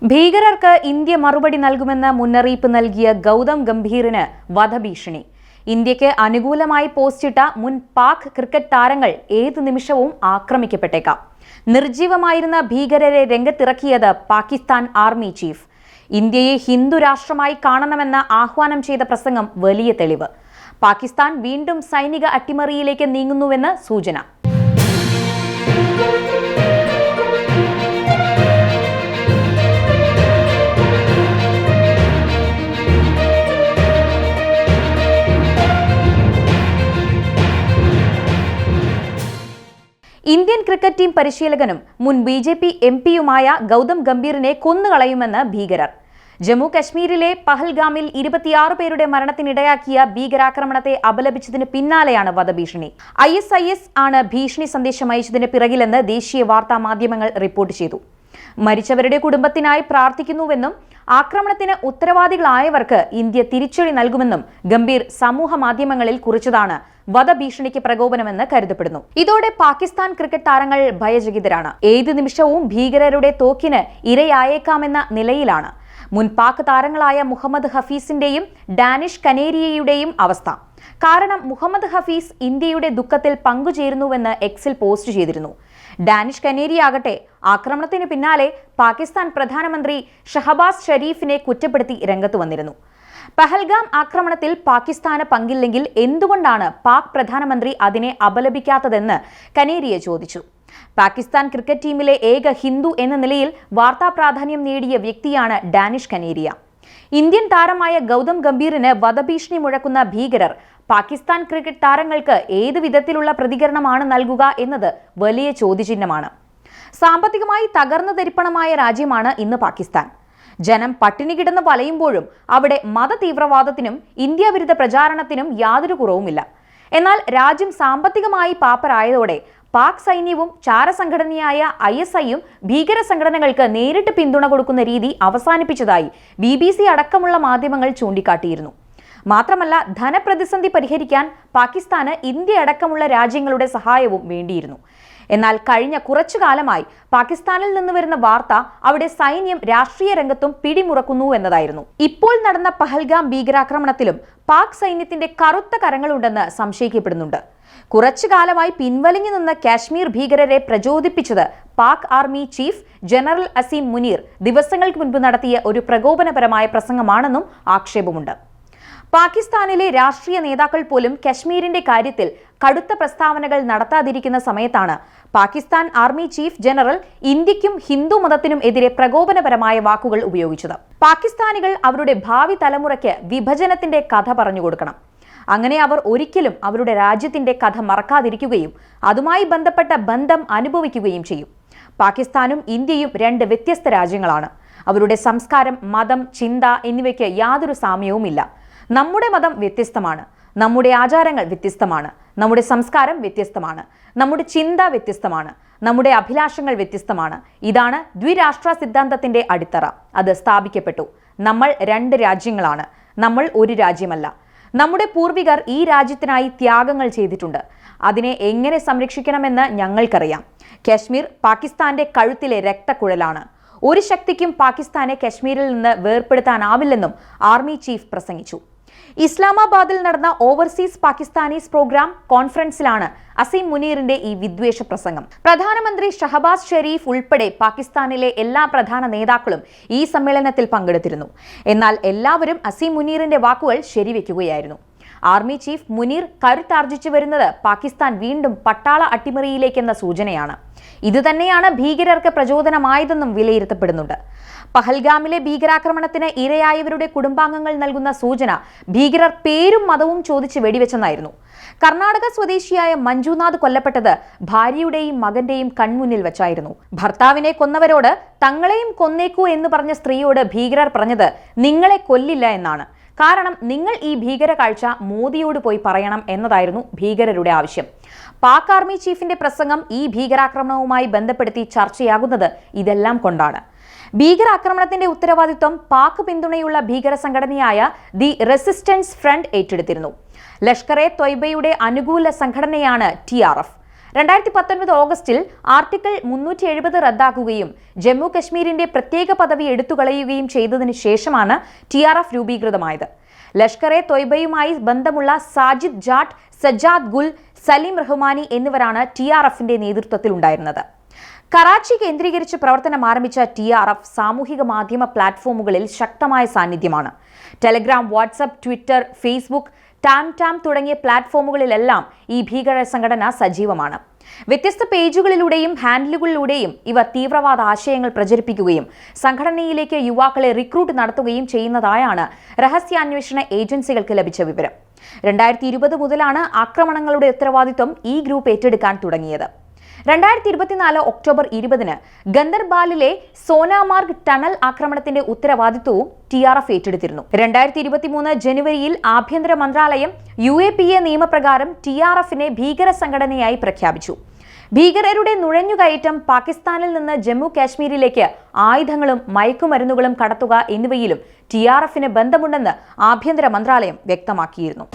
ഭീകരർക്ക് ഇന്ത്യ മറുപടി നൽകുമെന്ന് മുന്നറിയിപ്പ് നൽകിയ ഗൗതം ഗംഭീറിന് വധഭീഷണി. ഇന്ത്യക്ക് അനുകൂലമായി പോസ്റ്റിട്ട മുൻ പാക് ക്രിക്കറ്റ് താരങ്ങൾ ഏതു നിമിഷവും ആക്രമിക്കപ്പെട്ടേക്കാം. നിർജീവമായിരുന്ന ഭീകരരെ രംഗത്തിറക്കിയത് പാകിസ്ഥാൻ ആർമി ചീഫ്. ഇന്ത്യയെ ഹിന്ദു രാഷ്ട്രമായി കാണണമെന്ന് ആഹ്വാനം ചെയ്ത പ്രസംഗം വലിയ തെളിവ്. പാകിസ്ഥാൻ വീണ്ടും സൈനിക അട്ടിമറിയിലേക്ക് നീങ്ങുന്നുവെന്ന് സൂചന. ഇന്ത്യൻ ക്രിക്കറ്റ് ടീം പരിശീലകനും മുൻ BJP MP-യുമായ ഗൗതം ഗംഭീറിനെ കൊന്നുകളയുമെന്ന് ഭീകരർ. ജമ്മു കശ്മീരിലെ പഹൽഗാമിൽ 26 പേരുടെ മരണത്തിനിടയാക്കിയ ഭീകരാക്രമണത്തെ അപലപിച്ചതിന് പിന്നാലെയാണ് വധഭീഷണി. ISIS ആണ് ഭീഷണി സന്ദേശം അയച്ചതിന് പിറകിലെന്ന് ദേശീയ വാർത്താ മാധ്യമങ്ങൾ റിപ്പോർട്ട് ചെയ്തു. മരിച്ചവരുടെ കുടുംബത്തിനായി പ്രാർത്ഥിക്കുന്നുവെന്നും ആക്രമണത്തിന് ഉത്തരവാദികളായവർക്ക് ഇന്ത്യ തിരിച്ചടി നൽകുമെന്നും ഗംഭീർ സമൂഹ മാധ്യമങ്ങളിൽ കുറിച്ചതാണ് വധഭീഷണിക്ക് പ്രകോപനമെന്ന് കരുതപ്പെടുന്നു. ഇതോടെ പാകിസ്ഥാൻ ക്രിക്കറ്റ് താരങ്ങൾ ഭയചകിതരാണ്. ഏതു നിമിഷവും ഭീകരരുടെ തോക്കിന് ഇരയായേക്കാമെന്ന നിലയിലാണ് മുൻ പാക് താരങ്ങളായ മുഹമ്മദ് ഹഫീസിന്റെയും ഡാനിഷ് കനേരിയയുടെയും അവസ്ഥ. കാരണം മുഹമ്മദ് ഹഫീസ് ഇന്ത്യയുടെ ദുഃഖത്തിൽ പങ്കുചേരുന്നുവെന്ന് എക്സിൽ പോസ്റ്റ് ചെയ്തിരുന്നു. ഡാനിഷ് കനേരിയാകട്ടെ ആക്രമണത്തിന് പിന്നാലെ പാകിസ്ഥാൻ പ്രധാനമന്ത്രി ഷഹബാസ് ഷരീഫിനെ കുറ്റപ്പെടുത്തി രംഗത്ത് വന്നിരുന്നു. പഹൽഗാം ആക്രമണത്തിൽ പാകിസ്ഥാന് പങ്കില്ലെങ്കിൽ എന്തുകൊണ്ടാണ് പാക് പ്രധാനമന്ത്രി അതിനെ അപലപിക്കാത്തതെന്ന് കനേരിയ ചോദിച്ചു. പാകിസ്ഥാൻ ക്രിക്കറ്റ് ടീമിലെ ഏക ഹിന്ദു എന്ന നിലയിൽ വാർത്താ പ്രാധാന്യം നേടിയ വ്യക്തിയാണ് ഡാനിഷ് കനേരിയ. ഇന്ത്യൻ താരമായ ഗൗതം ഗംഭീറിന് വധഭീഷണി മുഴക്കുന്ന ഭീകരർ പാകിസ്ഥാൻ ക്രിക്കറ്റ് താരങ്ങൾക്ക് ഏത് വിധത്തിലുള്ള പ്രതികരണമാണ് നൽകുക എന്നത് വലിയ ചോദ്യചിഹ്നമാണ്. സാമ്പത്തികമായി തകർന്നു തരിപ്പണമായ രാജ്യമാണ് ഇന്ന് പാകിസ്ഥാൻ. ജനം പട്ടിണി കിടന്ന് വലയുമ്പോഴും അവിടെ മതതീവ്രവാദത്തിനും ഇന്ത്യ വിരുദ്ധ പ്രചാരണത്തിനും യാതൊരു കുറവുമില്ല. എന്നാൽ രാജ്യം സാമ്പത്തികമായി പാപ്പരായതോടെ പാക് സൈന്യവും ചാരസംഘടനയായ ISIയും ഭീകര സംഘടനകൾക്ക് നേരിട്ട് പിന്തുണ കൊടുക്കുന്ന രീതി അവസാനിപ്പിച്ചതായി BBC അടക്കമുള്ള മാധ്യമങ്ങൾ ചൂണ്ടിക്കാട്ടിയിരുന്നു. മാത്രമല്ല, ധനപ്രതിസന്ധി പരിഹരിക്കാൻ പാകിസ്ഥാന് ഇന്ത്യ അടക്കമുള്ള രാജ്യങ്ങളുടെ സഹായവും വേണ്ടിയിരുന്നു. എന്നാൽ കഴിഞ്ഞ കുറച്ചു കാലമായി പാകിസ്ഥാനിൽ നിന്ന് വരുന്ന വാർത്ത അവിടെ സൈന്യം രാഷ്ട്രീയ രംഗത്തും പിടിമുറക്കുന്നു എന്നതായിരുന്നു. ഇപ്പോൾ നടന്ന പഹൽഗാം ഭീകരാക്രമണത്തിലും പാക് സൈന്യത്തിന്റെ കറുത്ത കരങ്ങളുണ്ടെന്ന് സംശയിക്കപ്പെടുന്നുണ്ട്. കുറച്ചു കാലമായി പിൻവലിഞ്ഞു നിന്ന കാശ്മീർ ഭീകരരെ പ്രചോദിപ്പിച്ചത് Pak army chief general Asim Munir ദിവസങ്ങൾക്ക് മുൻപ് നടത്തിയ ഒരു പ്രകോപനപരമായ പ്രസംഗമാണെന്നും ആക്ഷേപമുണ്ട്. പാകിസ്ഥാനിലെ രാഷ്ട്രീയ നേതാക്കൾ പോലും കശ്മീരിന്റെ കാര്യത്തിൽ കടുത്ത പ്രസ്താവനകൾ നടത്താതിരിക്കുന്ന സമയത്താണ് പാകിസ്ഥാൻ ആർമി ചീഫ് ജനറൽ ഇന്ത്യക്കും ഹിന്ദു മതത്തിനും എതിരെ പ്രകോപനപരമായ വാക്കുകൾ ഉപയോഗിച്ചത്. പാകിസ്ഥാനികൾ അവരുടെ ഭാവി തലമുറയ്ക്ക് വിഭജനത്തിന്റെ കഥ പറഞ്ഞു കൊടുക്കണം. അങ്ങനെ അവർ ഒരിക്കലും അവരുടെ രാജ്യത്തിന്റെ കഥ മറക്കാതിരിക്കുകയും അതുമായി ബന്ധപ്പെട്ട ബന്ധം അനുഭവിക്കുകയും ചെയ്യും. പാകിസ്ഥാനും ഇന്ത്യയും രണ്ട് വ്യത്യസ്ത രാജ്യങ്ങളാണ്. അവരുടെ സംസ്കാരം, മതം, ചിന്ത എന്നിവയ്ക്ക് യാതൊരു സാമ്യവുമില്ല. നമ്മുടെ മതം വ്യത്യസ്തമാണ്, നമ്മുടെ ആചാരങ്ങൾ വ്യത്യസ്തമാണ്, നമ്മുടെ സംസ്കാരം വ്യത്യസ്തമാണ്, നമ്മുടെ ചിന്ത വ്യത്യസ്തമാണ്, നമ്മുടെ അഭിലാഷങ്ങൾ വ്യത്യസ്തമാണ്. ഇതാണ് ദ്വിരാഷ്ട്ര സിദ്ധാന്തത്തിന്റെ അടിത്തറ. അത് സ്ഥാപിക്കപ്പെട്ടു. നമ്മൾ രണ്ട് രാജ്യങ്ങളാണ്, നമ്മൾ ഒരു രാജ്യമല്ല. നമ്മുടെ പൂർവികർ ഈ രാജ്യത്തിനായി ത്യാഗങ്ങൾ ചെയ്തിട്ടുണ്ട്. അതിനെ എങ്ങനെ സംരക്ഷിക്കണമെന്ന് ഞങ്ങൾക്കറിയാം. കശ്മീർ പാകിസ്ഥാന്റെ കഴുത്തിലെ രക്തക്കുഴലാണ്. ഒരു ശക്തിക്കും പാകിസ്ഥാനെ കശ്മീരിൽ നിന്ന് വേർപെടുത്താനാവില്ലെന്നും ആർമി ചീഫ് പ്രസംഗിച്ചു. ഇസ്ലാമാബാദിൽ നടന്ന ഓവർസീസ് പാകിസ്ഥാനീസ് പ്രോഗ്രാം കോൺഫറൻസിലാണ് അസീം മുനീറിന്റെ ഈ വിദ്വേഷ പ്രസംഗം. പ്രധാനമന്ത്രി ഷഹബാസ് ഷരീഫ് ഉൾപ്പെടെ പാകിസ്ഥാനിലെ എല്ലാ പ്രധാന നേതാക്കളും ഈ സമ്മേളനത്തിൽ പങ്കെടുത്തിരുന്നു. എന്നാൽ എല്ലാവരും അസീം മുനീറിന്റെ വാക്കുകൾ ശരിവെക്കുകയായിരുന്നു. ആർമി ചീഫ് മുനീർ കരുത്താർജിച്ചു വരുന്നത് പാകിസ്ഥാൻ വീണ്ടും പട്ടാള അട്ടിമറിയിലേക്കെന്ന സൂചനയാണ്. ഇതുതന്നെയാണ് ഭീകരർക്ക് പ്രചോദനമായതെന്നും വിലയിരുത്തപ്പെടുന്നുണ്ട്. പഹൽഗാമിലെ ഭീകരാക്രമണത്തിന് ഇരയായവരുടെ കുടുംബാംഗങ്ങൾ നൽകുന്ന സൂചന ഭീകരർ പേരും മതവും ചോദിച്ച് വെടിവെച്ചെന്നായിരുന്നു. കർണാടക സ്വദേശിയായ മഞ്ജുനാഥ് കൊല്ലപ്പെട്ടത് ഭാര്യയുടെയും മകന്റെയും കൺമുന്നിൽ വെച്ചായിരുന്നു. ഭർത്താവിനെ കൊന്നവരോട് തങ്ങളെയും കൊന്നേക്കൂ എന്ന് പറഞ്ഞ സ്ത്രീയോട് ഭീകരർ പറഞ്ഞത് നിങ്ങളെ കൊല്ലില്ല എന്നാണ്. കാരണം നിങ്ങൾ ഈ ഭീകര കാഴ്ച മോദിയോട് പോയി പറയണം എന്നതായിരുന്നു ഭീകരരുടെ ആവശ്യം. പാക് ആർമി ചീഫിന്റെ പ്രസംഗം ഈ ഭീകരാക്രമണവുമായി ബന്ധപ്പെടുത്തി ചർച്ചയാകുന്നത് ഇതെല്ലാം കൊണ്ടാണ്. ഭീകരാക്രമണത്തിന്റെ ഉത്തരവാദിത്വം പാക് പിന്തുണയുള്ള ഭീകര സംഘടനയായ ദി റെസിസ്റ്റൻസ് ഫ്രണ്ട് ഏറ്റെടുത്തിരുന്നു. ലഷ്കർ-e-തൊയ്ബയുടെ അനുകൂല സംഘടനയാണ് TRF. 2019 ഓഗസ്റ്റിൽ ആർട്ടിക്കിൾ 370 റദ്ദാക്കുകയും ജമ്മു കശ്മീരിന്റെ പ്രത്യേക പദവി എടുത്തുകളയുകയും ചെയ്തതിനു ശേഷമാണ് TRF രൂപീകൃതമായത്. ലഷ്കർ-എ തൊയ്ബയുമായി ബന്ധമുള്ള സാജിദ് ജാട്ട്, സജ്ജാദ് ഗുൽ, സലീം റഹ്മാനി എന്നിവരാണ് TRFന്റെ നേതൃത്വത്തിലുണ്ടായിരുന്നത്. കറാച്ചി കേന്ദ്രീകരിച്ച് പ്രവർത്തനം ആരംഭിച്ച TRF സാമൂഹിക മാധ്യമ പ്ലാറ്റ്ഫോമുകളിൽ ശക്തമായ സാന്നിധ്യമാണ്. ടെലഗ്രാം, വാട്സ്ആപ്പ്, ട്വിറ്റർ, ഫേസ്ബുക്ക്, ടാം തുടങ്ങിയ പ്ലാറ്റ്ഫോമുകളിലെല്ലാം ഈ ഭീകര സംഘടന സജീവമാണ്. വ്യത്യസ്ത പേജുകളിലൂടെയും ഹാൻഡിലുകളിലൂടെയും ഇവ തീവ്രവാദ ആശയങ്ങൾ പ്രചരിപ്പിക്കുകയും സംഘടനയിലേക്ക് യുവാക്കളെ റിക്രൂട്ട് നടത്തുകയും ചെയ്യുന്നതായാണ് രഹസ്യാന്വേഷണ ഏജൻസികൾക്ക് ലഭിച്ച വിവരം. 2020 മുതലാണ് ആക്രമണങ്ങളുടെ ഉത്തരവാദിത്വം ഈ ഗ്രൂപ്പ് ഏറ്റെടുക്കാൻ തുടങ്ങിയത്. 2024 ഒക്ടോബർ 20-ന് ഗന്ദർബാലിലെ സോനാമാർഗ് ടണൽ ആക്രമണത്തിന്റെ ഉത്തരവാദിത്വവും TRF ഏറ്റെടുത്തിരുന്നു. 2023 ജനുവരിയിൽ ആഭ്യന്തര മന്ത്രാലയം UAPA നിയമപ്രകാരം TRFനെ ഭീകര സംഘടനയായി പ്രഖ്യാപിച്ചു. ഭീകരരുടെ നുഴഞ്ഞുകയറ്റം, പാകിസ്ഥാനിൽ നിന്ന് ജമ്മു കാശ്മീരിലേക്ക് ആയുധങ്ങളും മയക്കുമരുന്നുകളും കടത്തുക എന്നിവയിലും TRFന് ബന്ധമുണ്ടെന്ന് ആഭ്യന്തര മന്ത്രാലയം വ്യക്തമാക്കിയിരുന്നു.